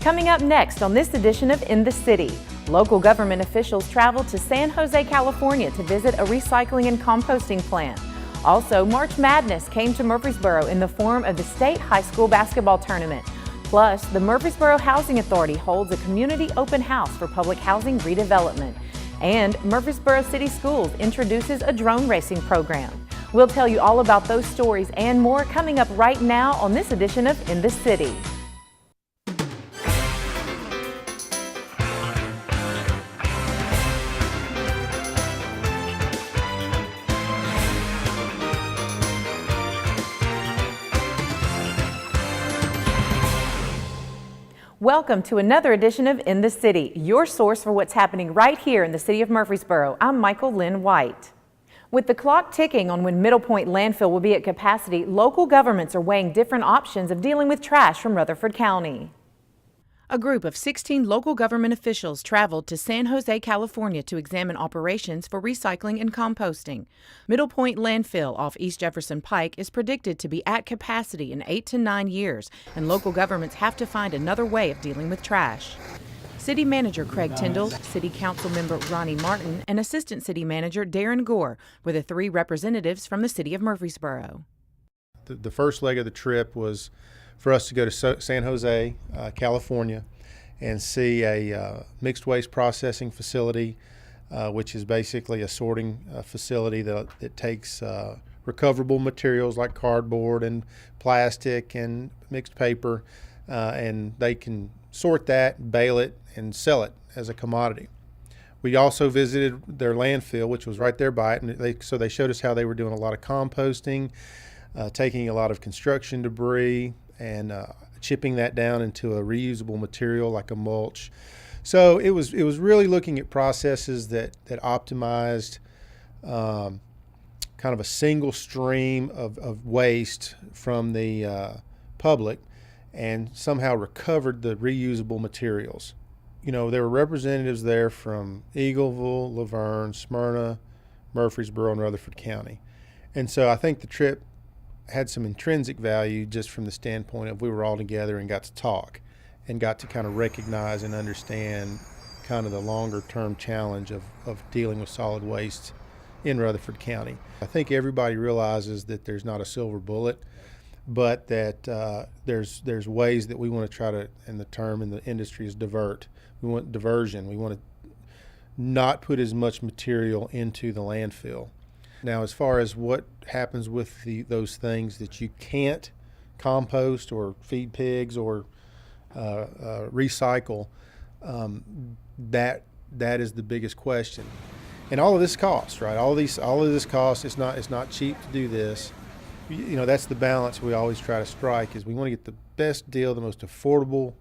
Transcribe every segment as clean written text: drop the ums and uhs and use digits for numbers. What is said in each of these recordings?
Coming up next on this edition of In the City, local government officials traveled to San Jose, California to visit a recycling and composting plant. Also, March Madness came to Murfreesboro in the form of the state high school basketball tournament. Plus, the Murfreesboro Housing Authority holds a community open house for public housing redevelopment. And Murfreesboro City Schools introduces a drone racing program. We'll tell you all about those stories and more coming up right now on this edition of In the City. Welcome to another edition of In the City, your source for what's happening right here in the city of Murfreesboro. I'm Michael Linn White. With the clock ticking on when Middle Point landfill will be at capacity, local governments are weighing different options of dealing with trash from Rutherford County. A group of 16 local government officials traveled to San Jose, California to examine operations for recycling and composting. Middle Point landfill off East Jefferson Pike is predicted to be at capacity in 8 to 9 years, and local governments have to find another way of dealing with trash. City Manager Craig Tyndall, City Council Member Ronnie Martin, and Assistant City Manager Darren Gore were the three representatives from the city of Murfreesboro. The first leg of the trip was for us to go to San Jose, California, and see a mixed waste processing facility, which is basically a sorting facility that takes recoverable materials like cardboard and plastic and mixed paper, and they can sort that, bale it, and sell it as a commodity. We also visited their landfill, which was right there by it, and so they showed us how they were doing a lot of composting, taking a lot of construction debris, and chipping that down into a reusable material like a mulch. So it was really looking at processes that optimized kind of a single stream of waste from the public and somehow recovered the reusable materials. You know, there were representatives there from Eagleville, Laverne, Smyrna, Murfreesboro, and Rutherford County. And so I think the trip had some intrinsic value just from the standpoint of we were all together and got to talk and got to kind of recognize and understand kind of the longer term challenge of dealing with solid waste in Rutherford County. I think everybody realizes that there's not a silver bullet, but that there's ways that we want to try to, and the term in the industry is divert. We want diversion. We want to not put as much material into the landfill. Now, as far as what happens with those things that you can't compost or feed pigs or recycle, that is the biggest question. And all of this costs, right? All of this costs. It's not cheap to do this. You know, that's the balance we always try to strike. Is we want to get the best deal, the most affordable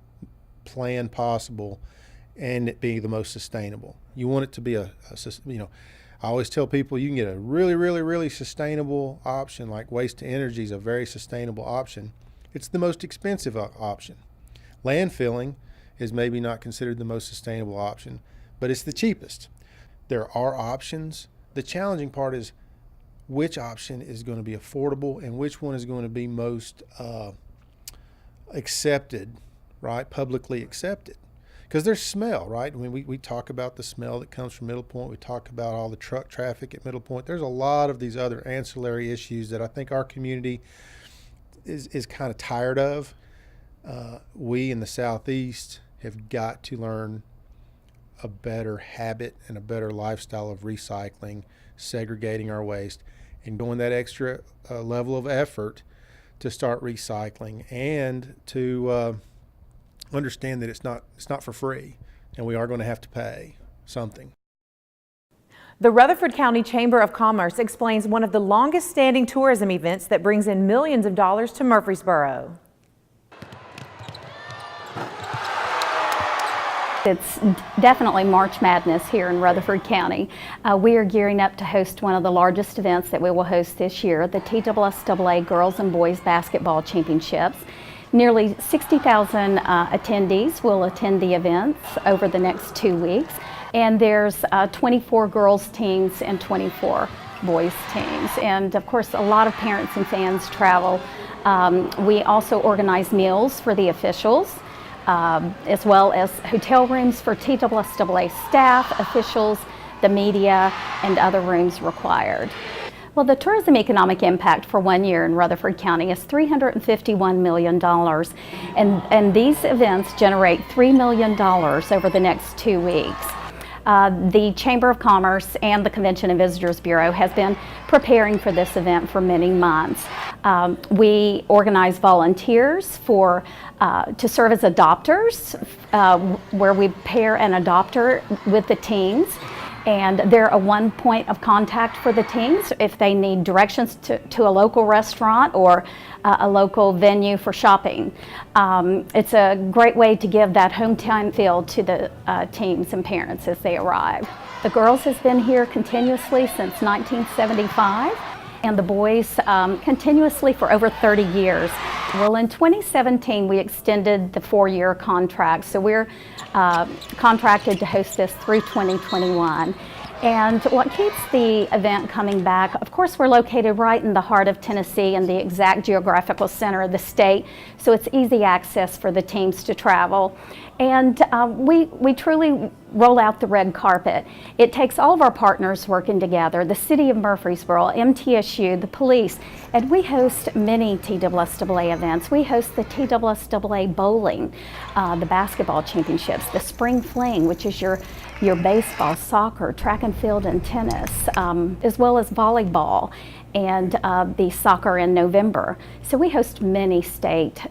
plan possible, and it be the most sustainable. You want it to be I always tell people you can get a really, really, really sustainable option, like waste to energy is a very sustainable option. It's the most expensive option. Landfilling is maybe not considered the most sustainable option, but it's the cheapest. There are options. The challenging part is which option is going to be affordable and which one is going to be most accepted, right? Publicly accepted. Because there's smell, right? I mean, we talk about the smell that comes from Middle Point. We talk about all the truck traffic at Middle Point. There's a lot of these other ancillary issues that I think our community is kind of tired of. We in the Southeast have got to learn a better habit and a better lifestyle of recycling, segregating our waste, and going that extra level of effort to start recycling and to understand that it's not for free, and we are going to have to pay something. The Rutherford County Chamber of Commerce explains one of the longest standing tourism events that brings in millions of dollars to Murfreesboro. It's definitely March Madness here in Rutherford County. We are gearing up to host one of the largest events that we will host this year, the TSSAA Girls and Boys Basketball Championships. Nearly 60,000 attendees will attend the events over the next 2 weeks, and there's 24 girls teams and 24 boys teams, and of course a lot of parents and fans travel. We also organize meals for the officials. as well as hotel rooms for TSSAA staff, officials, the media, and other rooms required. Well, the tourism economic impact for 1 year in Rutherford County is $351 million, and these events generate $3 million over the next 2 weeks. The Chamber of Commerce and the Convention and Visitors Bureau has been preparing for this event for many months. We organize volunteers to serve as adopters, where we pair an adopter with the teens. And they're a one point of contact for the teens if they need directions to a local restaurant or a local venue for shopping. It's a great way to give that hometown feel to the teens and parents as they arrive. The girls has been here continuously since 1975, and the boys continuously for over 30 years. Well, in 2017, we extended the 4-year contract, so we're contracted to host this through 2021. And what keeps the event coming back, of course, we're located right in the heart of Tennessee and the exact geographical center of the state, so it's easy access for the teams to travel. And we truly roll out the red carpet. It takes all of our partners working together, the City of Murfreesboro, MTSU, the police, and we host many TSSAA events. We host the TSSAA bowling, the basketball championships, the spring fling, which is your baseball, soccer, track and field, and tennis, as well as volleyball, and the soccer in November. So we host many state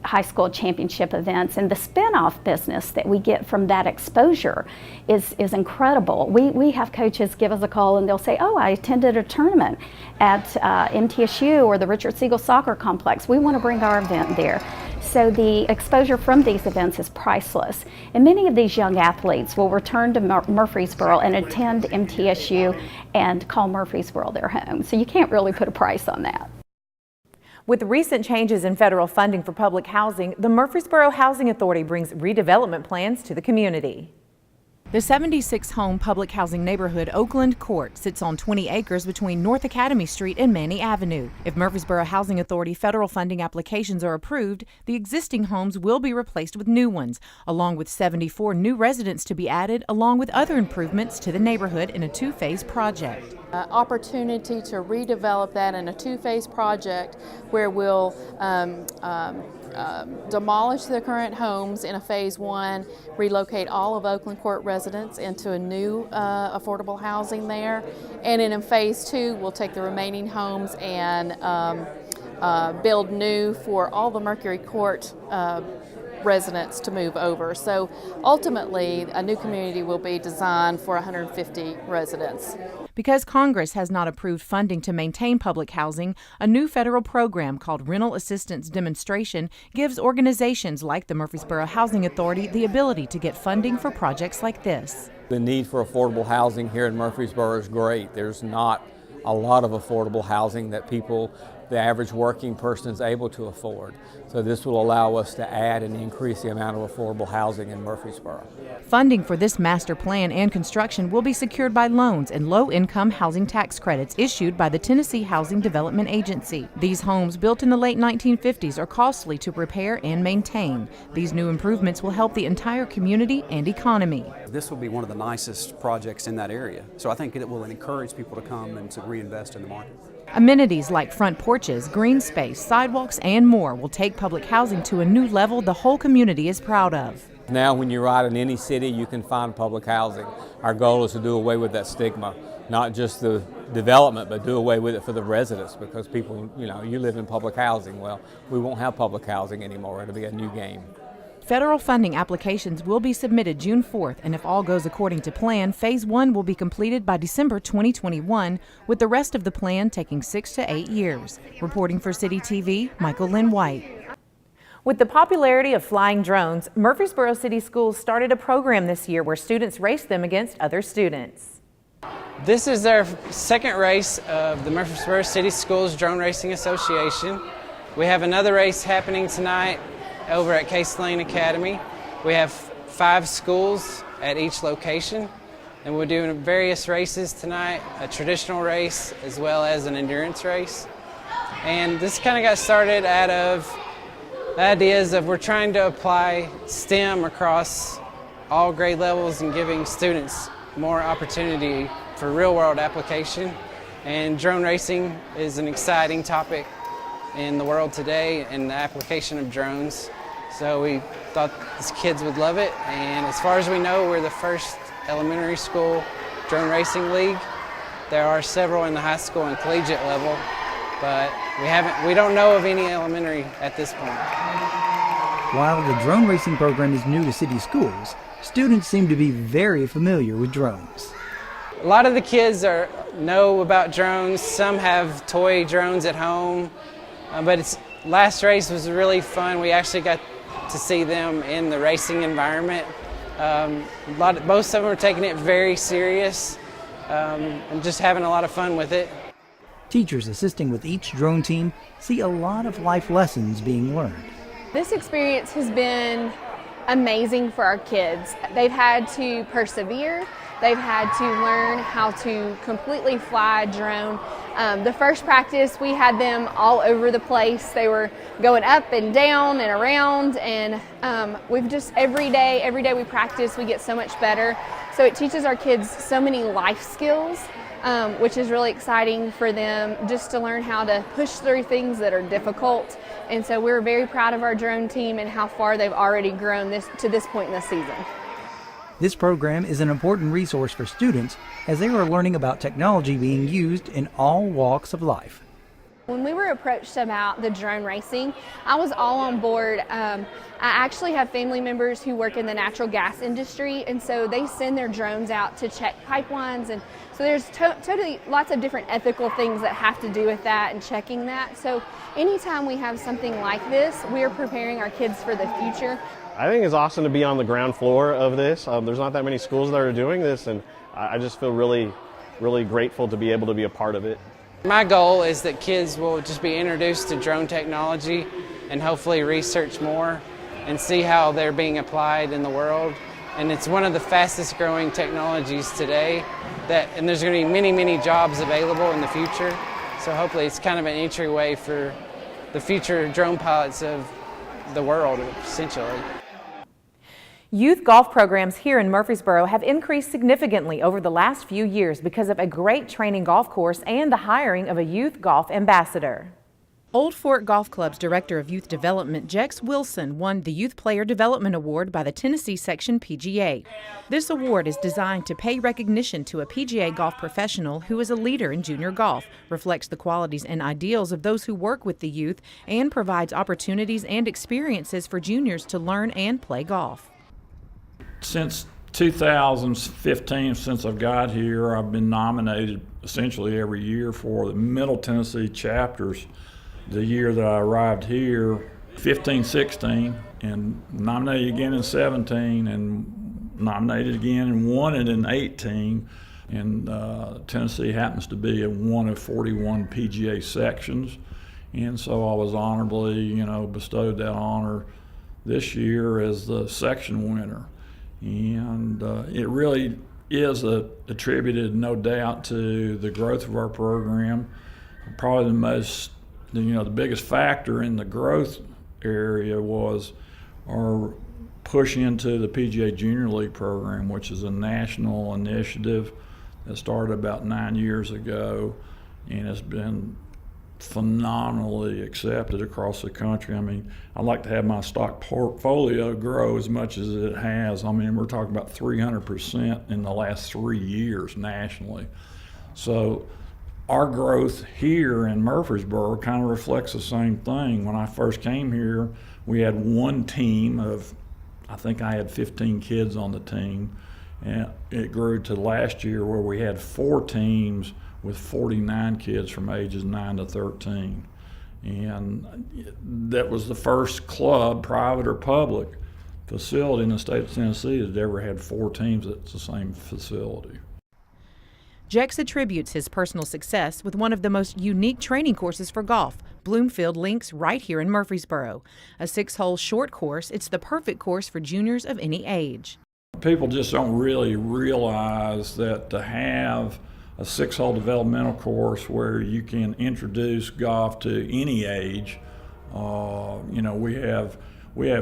high school championship events, and the spin-off business that we get from that exposure is incredible. We have coaches give us a call and they'll say, oh, I attended a tournament at MTSU or the Richard Siegel Soccer Complex. We want to bring our event there. So the exposure from these events is priceless. And many of these young athletes will return to Murfreesboro and attend MTSU and call Murfreesboro their home. So you can't really put a price on that. With recent changes in federal funding for public housing, the Murfreesboro Housing Authority brings redevelopment plans to the community. The 76-home public housing neighborhood Oakland Court sits on 20 acres between North Academy Street and Manny Avenue. If Murfreesboro Housing Authority federal funding applications are approved, the existing homes will be replaced with new ones, along with 74 new residents to be added, along with other improvements to the neighborhood in a two-phase project. Opportunity to redevelop that in a two-phase project where we'll demolish the current homes in a phase 1, relocate all of Oakland Court residents into a new affordable housing there, and in phase 2 we'll take the remaining homes and build new for all the Mercury Court residents to move over. So ultimately a new community will be designed for 150 residents. Because Congress has not approved funding to maintain public housing, a new federal program called Rental Assistance Demonstration gives organizations like the Murfreesboro Housing Authority the ability to get funding for projects like this. The need for affordable housing here in Murfreesboro is great. There's not a lot of affordable housing that the average working person is able to afford. So this will allow us to add and increase the amount of affordable housing in Murfreesboro. Funding for this master plan and construction will be secured by loans and low-income housing tax credits issued by the Tennessee Housing Development Agency. These homes, built in the late 1950s, are costly to repair and maintain. These new improvements will help the entire community and economy. This will be one of the nicest projects in that area, so I think it will encourage people to come and to reinvest in the market. Amenities like front porches, green space, sidewalks, and more will take public housing to a new level the whole community is proud of. Now when you ride in any city, you can find public housing. Our goal is to do away with that stigma, not just the development, but do away with it for the residents, because people, you live in public housing. Well, we won't have public housing anymore. It'll be a new game. Federal funding applications will be submitted June 4th, and if all goes according to plan, Phase 1 will be completed by December 2021, with the rest of the plan taking 6 to 8 years. Reporting for CityTV, Michael Linn White. With the popularity of flying drones, Murfreesboro City Schools started a program this year where students race them against other students. This is our second race of the Murfreesboro City Schools Drone Racing Association. We have another race happening tonight over at Case Lane Academy. We have 5 schools at each location, and we're doing various races tonight, a traditional race as well as an endurance race. And this kind of got started out of The idea is that we're trying to apply STEM across all grade levels and giving students more opportunity for real-world application. And drone racing is an exciting topic in the world today and the application of drones. So we thought these kids would love it. And as far as we know, we're the first elementary school drone racing league. There are several in the high school and collegiate level, but we don't know of any elementary at this point. While the drone racing program is new to city schools, students seem to be very familiar with drones. A lot of the kids know about drones. Some have toy drones at home, but last race was really fun. We actually got to see them in the racing environment. Most of them are taking it very serious and just having a lot of fun with it. Teachers assisting with each drone team see a lot of life lessons being learned. This experience has been amazing for our kids. They've had to persevere. They've had to learn how to completely fly a drone. The first practice, we had them all over the place. They were going up and down and around, and we've just every day we practice, we get so much better. So it teaches our kids so many life skills, which is really exciting for them just to learn how to push through things that are difficult. And so we're very proud of our drone team and how far they've already grown to this point in the season. This program is an important resource for students as they are learning about technology being used in all walks of life. When we were approached about the drone racing, I was all on board. I actually have family members who work in the natural gas industry, and so they send their drones out to check pipelines, and so there's totally lots of different ethical things that have to do with that and checking that. So anytime we have something like this, we are preparing our kids for the future. I think it's awesome to be on the ground floor of this. There's not that many schools that are doing this, and I just feel really, really grateful to be able to be a part of it. My goal is that kids will just be introduced to drone technology and hopefully research more and see how they're being applied in the world. And it's one of the fastest growing technologies today, and there's going to be many, many jobs available in the future. So hopefully it's kind of an entryway for the future drone pilots of the world, essentially. Youth golf programs here in Murfreesboro have increased significantly over the last few years because of a great training golf course and the hiring of a youth golf ambassador. Old Fort Golf Club's Director of Youth Development, Jex Wilson, won the Youth Player Development Award by the Tennessee Section PGA. This award is designed to pay recognition to a PGA golf professional who is a leader in junior golf, reflects the qualities and ideals of those who work with the youth, and provides opportunities and experiences for juniors to learn and play golf. Since 2015, since I've got here, I've been nominated essentially every year for the Middle Tennessee chapters. The year that I arrived here, 15-16, and nominated again in 17, and nominated again and won it in 18. And Tennessee happens to be in one of 41 PGA sections, and so I was honorably, bestowed that honor this year as the section winner. And it really is attributed, no doubt, to the growth of our program. Probably the biggest factor in the growth area was our push into the PGA Junior League program, which is a national initiative that started about 9 years ago, and has been phenomenally accepted across the country. I mean, I'd like to have my stock portfolio grow as much as it has. I mean, we're talking about 300% in the last 3 years nationally. So our growth here in Murfreesboro kind of reflects the same thing. When I first came here, we had one team of, I think I had 15 kids on the team, and it grew to last year where we had 4 teams with 49 kids from ages 9 to 13. And that was the first club, private or public, facility in the state of Tennessee that ever had 4 teams at the same facility. Jex attributes his personal success with one of the most unique training courses for golf, Bloomfield Links, right here in Murfreesboro. A 6-hole short course, it's the perfect course for juniors of any age. People just don't really realize that to have a 6-hole developmental course where you can introduce golf to any age You know, we have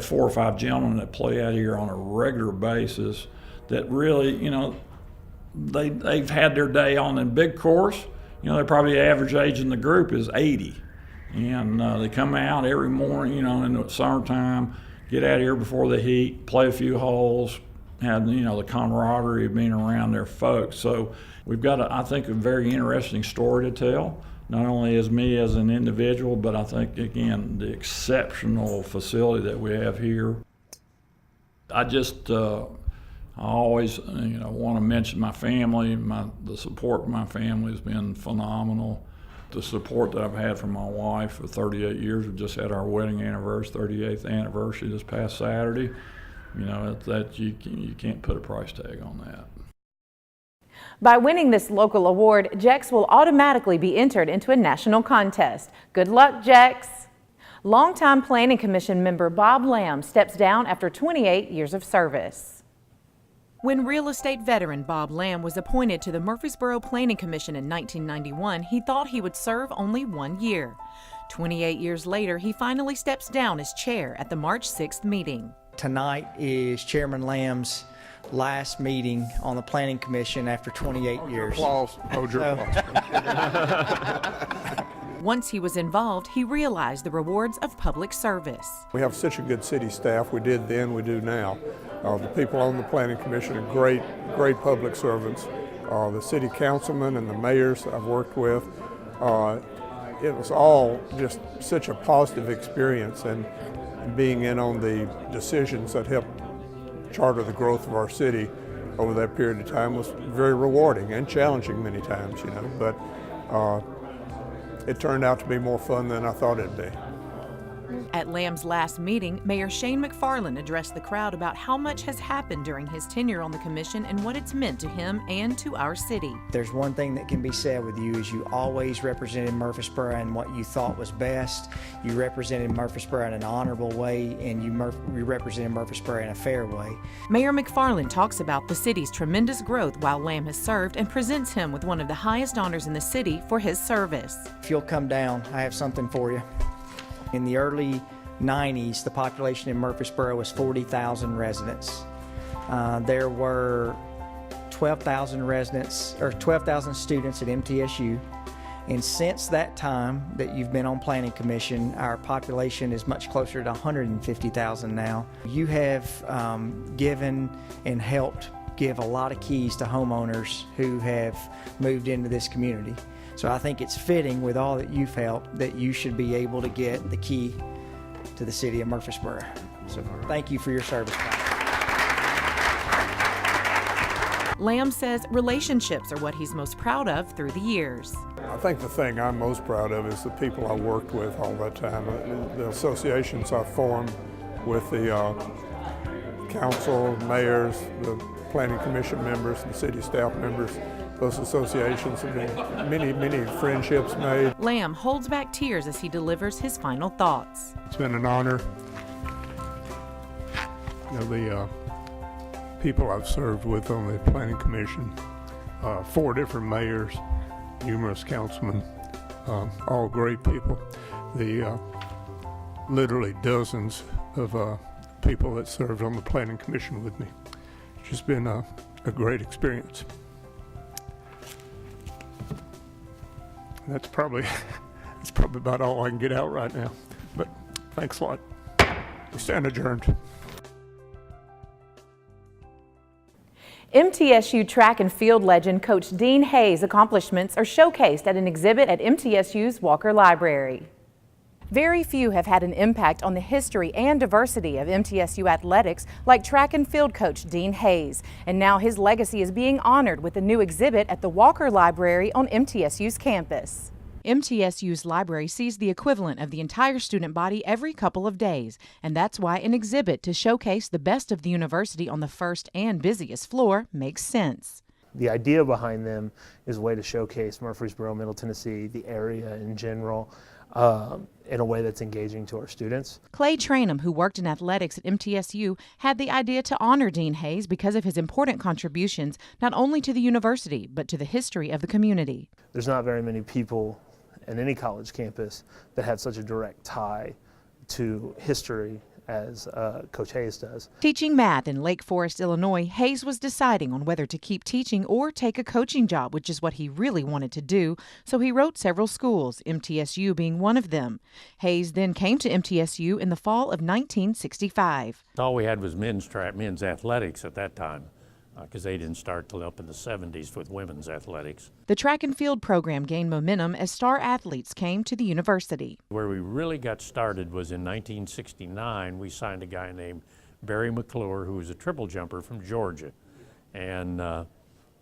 4 or 5 gentlemen that play out here on a regular basis that really, you know, they've had their day on the big course. You know, they're probably the average age in the group is 80. And they come out every morning, you know, in the summertime, get out here before the heat, play a few holes, have, you know, the camaraderie of being around their folks. So we've got, I think, a very interesting story to tell, not only as me as an individual, but I think, again, the exceptional facility that we have here. I just, I always, you know, want to mention my family. The support of my family has been phenomenal. The support that I've had from my wife for 38 years. We just had our wedding anniversary, 38th anniversary this past Saturday. You know, that you can't put a price tag on that. By winning this local award, Jex will automatically be entered into a national contest. Good luck, Jex. Longtime Planning Commission member Bob Lamb steps down after 28 years of service. When real estate veteran Bob Lamb was appointed to the Murfreesboro Planning Commission in 1991, he thought he would serve only 1 year. 28 years later, he finally steps down as chair at the March 6th meeting. Tonight is Chairman Lamb's last meeting on the Planning Commission after 28 years. Applause. Hold your applause. Once he was involved, he realized the rewards of public service. We have such a good city staff. We did then, we do now. The people on the Planning Commission are great public servants. The city councilmen and the mayors I've worked with, it was all just such a positive experience, and being in on the decisions that helped charter the growth of our city over that period of time was very rewarding and challenging many times, you know, but it turned out to be more fun than I thought it'd be. At Lamb's last meeting, Mayor Shane McFarland addressed the crowd about how much has happened during his tenure on the commission and what it's meant to him and to our city. There's one thing that can be said with you is you always represented Murfreesboro in what you thought was best. You represented Murfreesboro in an honorable way, and you represented Murfreesboro in a fair way. Mayor McFarland talks about the city's tremendous growth while Lamb has served and presents him with one of the highest honors in the city for his service. If you'll come down, I have something for you. In the early 90s, the population in Murfreesboro was 40,000 residents. There were 12,000 residents, or 12,000 students at MTSU. And since that time that you've been on Planning Commission, our population is much closer to 150,000 now. You have given and helped give a lot of keys to homeowners who have moved into this community. So I think it's fitting with all that you've helped that you should be able to get the key to the city of Murfreesboro. So thank you for your service. Lamb says relationships are what he's most proud of through the years. I think the thing I'm most proud of is the people I worked with all that time. The associations I formed with the council, mayors, the Planning Commission members, the city staff members. Those associations have been many friendships made. Lamb holds back tears as he delivers his final thoughts. It's been an honor. You know, the people I've served with on the Planning Commission, 4 different mayors, numerous councilmen, all great people. The literally dozens of people that served on the Planning Commission with me. It's just been a great experience. That's probably about all I can get out right now. But thanks a lot. We stand adjourned. MTSU track and field legend Coach Dean Hayes' accomplishments are showcased at an exhibit at MTSU's Walker Library. Very few have had an impact on the history and diversity of MTSU athletics like track and field coach Dean Hayes, and now his legacy is being honored with a new exhibit at the Walker Library on MTSU's campus. MTSU's library sees the equivalent of the entire student body every couple of days, and that's why an exhibit to showcase the best of the university on the first and busiest floor makes sense. The idea behind them is a way to showcase Murfreesboro, Middle Tennessee, the area in general, in a way that's engaging to our students. Clay Trainum, who worked in athletics at MTSU, had the idea to honor Dean Hayes because of his important contributions not only to the university, but to the history of the community. There's not very many people in any college campus that have such a direct tie to history as Coach Hayes does. Teaching math in Lake Forest, Illinois, Hayes was deciding on whether to keep teaching or take a coaching job, which is what he really wanted to do, so he wrote several schools, MTSU being one of them. Hayes then came to MTSU in the fall of 1965. All we had was men's athletics at that time, because they didn't start till up in the 70s with women's athletics. The track and field program gained momentum as star athletes came to the university. Where we really got started was in 1969. We signed a guy named Barry McClure, who was a triple jumper from Georgia. And of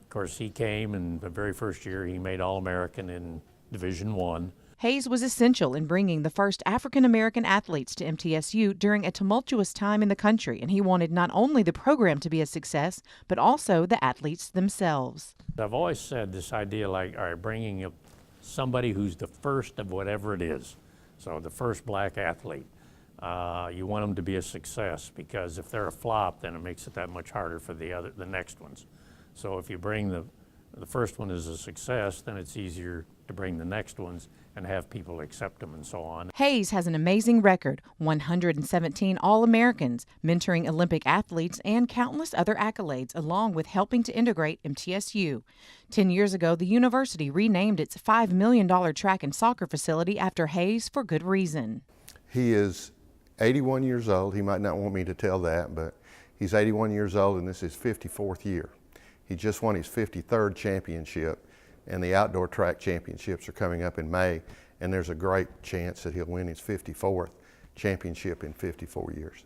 course he came, and the very first year he made All-American in Division I. Hayes was essential in bringing the first African-American athletes to MTSU during a tumultuous time in the country, and he wanted not only the program to be a success, but also the athletes themselves. I've always said this idea, like, all right, bringing up somebody who's the first of whatever it is, so the first black athlete, you want them to be a success, because if they're a flop, then it makes it that much harder for the next ones. So if you bring the first one as a success, then it's easier to bring the next ones and have people accept them and so on. Hayes has an amazing record, 117 All-Americans, mentoring Olympic athletes, and countless other accolades, along with helping to integrate MTSU. 10 years ago, the university renamed its $5 million track and soccer facility after Hayes for good reason. He is 81 years old. He might not want me to tell that, but he's 81 years old, and this is his 54th year. He just won his 53rd championship, and the outdoor track championships are coming up in May, and there's a great chance that he'll win his 54th championship in 54 years.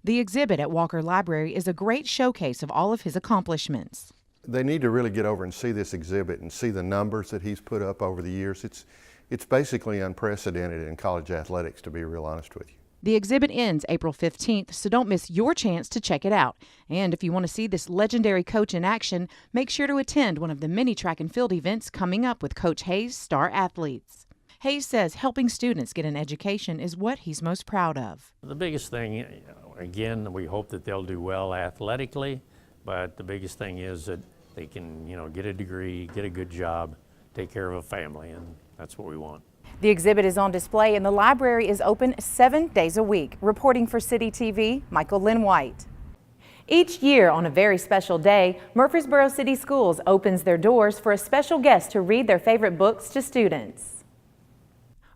The exhibit at Walker Library is a great showcase of all of his accomplishments. They need to really get over and see this exhibit and see the numbers that he's put up over the years. It's basically unprecedented in college athletics, to be real honest with you. The exhibit ends April 15th, so don't miss your chance to check it out. And if you want to see this legendary coach in action, make sure to attend one of the many track and field events coming up with Coach Hayes' star athletes. Hayes says helping students get an education is what he's most proud of. The biggest thing, again, we hope that they'll do well athletically, but the biggest thing is that they can, get a degree, get a good job, take care of a family, and that's what we want. The exhibit is on display and the library is open 7 days a week. Reporting for CityTV, Michael Linn White. Each year on a very special day, Murfreesboro City Schools opens their doors for a special guest to read their favorite books to students.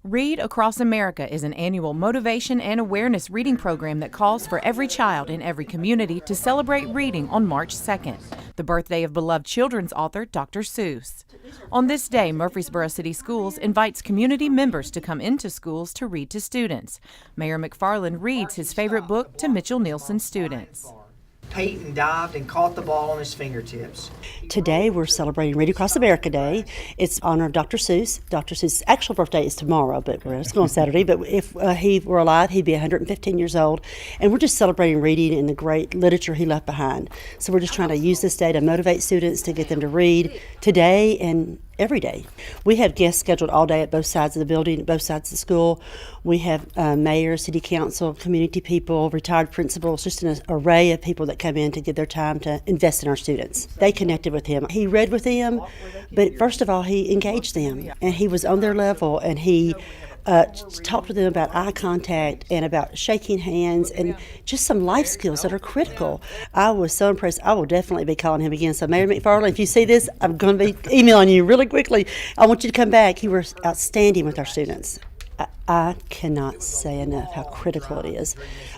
Read Across America is an annual motivation and awareness reading program that calls for every child in every community to celebrate reading on March 2nd, the birthday of beloved children's author Dr. Seuss. On this day, Murfreesboro City Schools invites community members to come into schools to read to students. Mayor McFarland reads his favorite book to Mitchell Nielsen students. Peyton dived and caught the ball on his fingertips. Today we're celebrating Read Across America Day. It's in honor of Dr. Seuss. Dr. Seuss' actual birthday is tomorrow, but it's going on Saturday. But if he were alive, he'd be 115 years old. And we're just celebrating reading and the great literature he left behind. So we're just trying to use this day to motivate students to get them to read today and every day. We have guests scheduled all day at both sides of the building, at both sides of the school. We have mayor, city council, community people, retired principals, just an array of people that come in to give their time to invest in our students. They connected with him. He read with them, but first of all, he engaged them, and he was on their level, and he talked to them about eye contact and about shaking hands and just some life skills that are critical. I was so impressed. I will definitely be calling him again. So Mayor McFarland, if you see this, I'm going to be emailing you really quickly. I want you to come back. You were outstanding with our students. I cannot say enough how critical it is.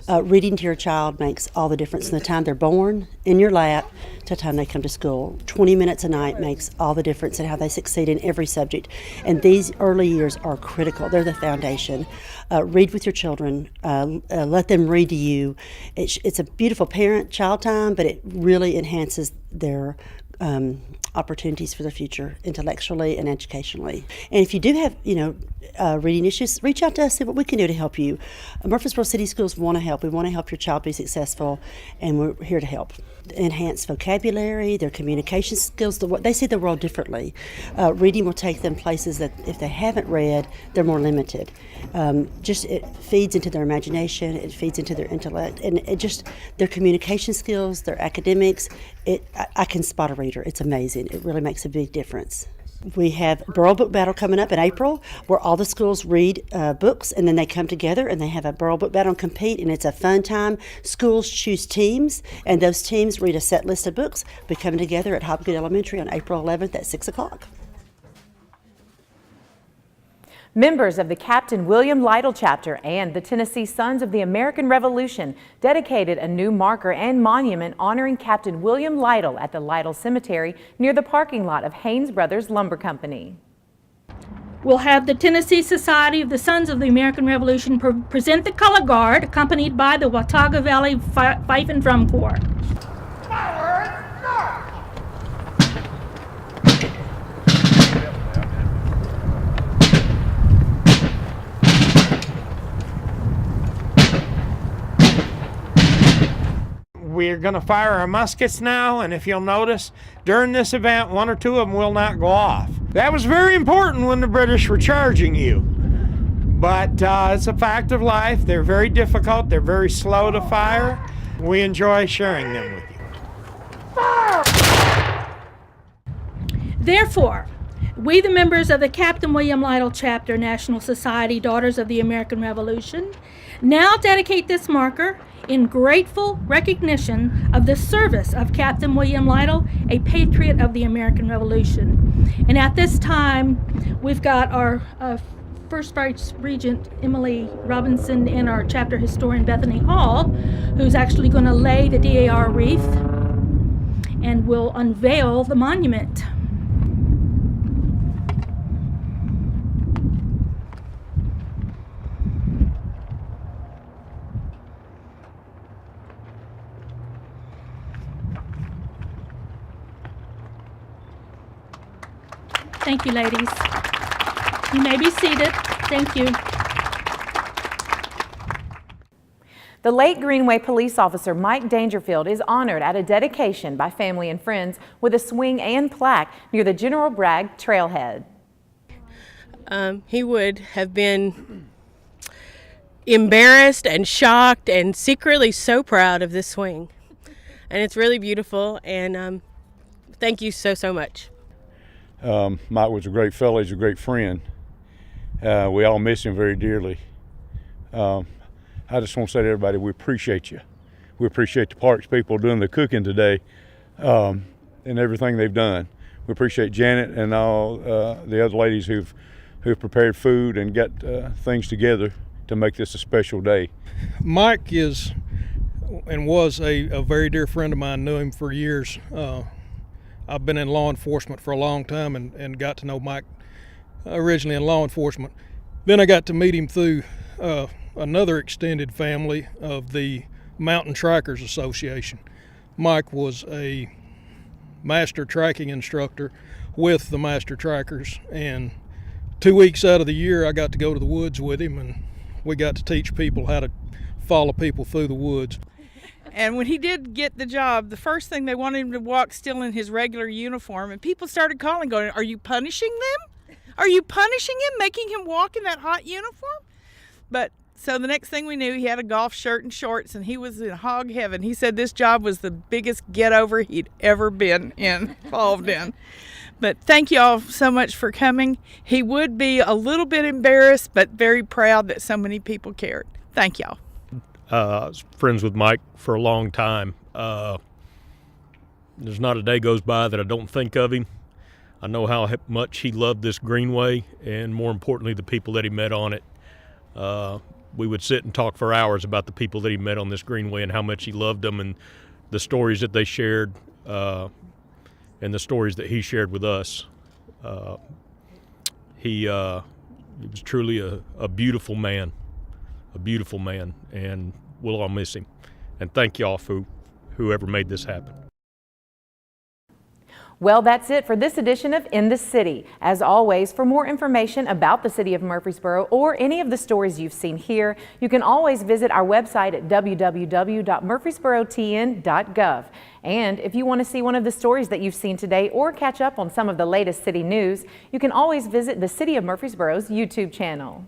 Reading to your child makes all the difference from the time they're born in your lap to the time they come to school. 20 minutes a night makes all the difference in how they succeed in every subject. And these early years are critical. They're the foundation. Read with your children. Let them read to you. It's a beautiful parent-child time, but it really enhances their opportunities for the future intellectually and educationally. And if you do have, reading issues, reach out to us, see what we can do to help you. Murfreesboro City Schools want to help. We want to help your child be successful, and we're here to help. Enhance vocabulary, their communication skills, they see the world differently. Reading will take them places that if they haven't read, they're more limited. It feeds into their imagination, it feeds into their intellect, and their communication skills, their academics. I can spot a reader. It's amazing. It really makes a big difference. We have Borough Book Battle coming up in April, where all the schools read books, and then they come together and they have a Borough Book Battle and compete, and it's a fun time. Schools choose teams, and those teams read a set list of books. We come together at Hopgood Elementary on April 11th at 6 o'clock. Members of the Capt and William Lytle chapter and the Tennessee Sons of the American Revolution dedicated a new marker and monument honoring Captain William Lytle at the Lytle Cemetery near the parking lot of Haynes Brothers Lumber Company. We'll have the Tennessee Society of the Sons of the American Revolution present the color guard, accompanied by the Watauga Valley Fife and Drum Corps. We're going to fire our muskets now, and if you'll notice, during this event, one or two of them will not go off. That was very important when the British were charging you. But it's a fact of life. They're very difficult. They're very slow to fire. We enjoy sharing them with you. Therefore, we, the members of the Capt and William Lytle Chapter National Society Daughters of the American Revolution, now dedicate this marker in grateful recognition of the service of Captain William Lytle, a patriot of the American Revolution. And at this time, we've got our First Vice Regent Emily Robinson and our chapter historian Bethany Hall, who's actually going to lay the DAR wreath and will unveil the monument. Thank you, ladies. You may be seated. Thank you. The late Greenway police officer Mike Dangerfield is honored at a dedication by family and friends with a swing and plaque near the General Bragg trailhead. He would have been embarrassed and shocked and secretly so proud of this swing. And it's really beautiful, and thank you so much. Mike was a great fellow. He's a great friend. We all miss him very dearly. I just want to say to everybody, we appreciate you. We appreciate the parks people doing the cooking today and everything they've done. We appreciate Janet and all the other ladies who've prepared food and got things together to make this a special day. Mike is and was a very dear friend of mine. Knew him for years. I've been in law enforcement for a long time and got to know Mike originally in law enforcement. Then I got to meet him through another extended family of the Mountain Trackers Association. Mike was a master tracking instructor with the Master Trackers, and 2 weeks out of the year I got to go to the woods with him, and we got to teach people how to follow people through the woods. And when he did get the job, the first thing they wanted him to walk still in his regular uniform, and people started calling, going, "Are you punishing them? Are you punishing him, making him walk in that hot uniform?" But so the next thing we knew, he had a golf shirt and shorts, and he was in hog heaven. He said this job was the biggest get-over he'd ever been involved in. But thank you all so much for coming. He would be a little bit embarrassed, but very proud that so many people cared. Thank y'all. I was friends with Mike for a long time. There's not a day goes by that I don't think of him. I know how much he loved this Greenway, and more importantly, the people that he met on it. We would sit and talk for hours about the people that he met on this Greenway and how much he loved them and the stories that they shared and the stories that he shared with us. He was truly a beautiful man. A beautiful man, and we'll all miss him. And thank y'all for whoever made this happen. Well, that's it for this edition of In the City. As always, for more information about the City of Murfreesboro or any of the stories you've seen here, you can always visit our website at www.murfreesborotn.gov. And if you want to see one of the stories that you've seen today or catch up on some of the latest city news, you can always visit the City of Murfreesboro's YouTube channel.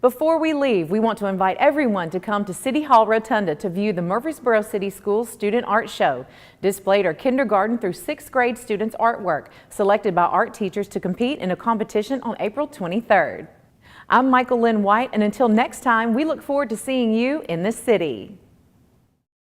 Before we leave, we want to invite everyone to come to City Hall Rotunda to view the Murfreesboro City Schools Student Art Show. Displayed are kindergarten through 6th grade students' artwork, selected by art teachers to compete in a competition on April 23rd. I'm Michael Linn White, and until next time, we look forward to seeing you in the city.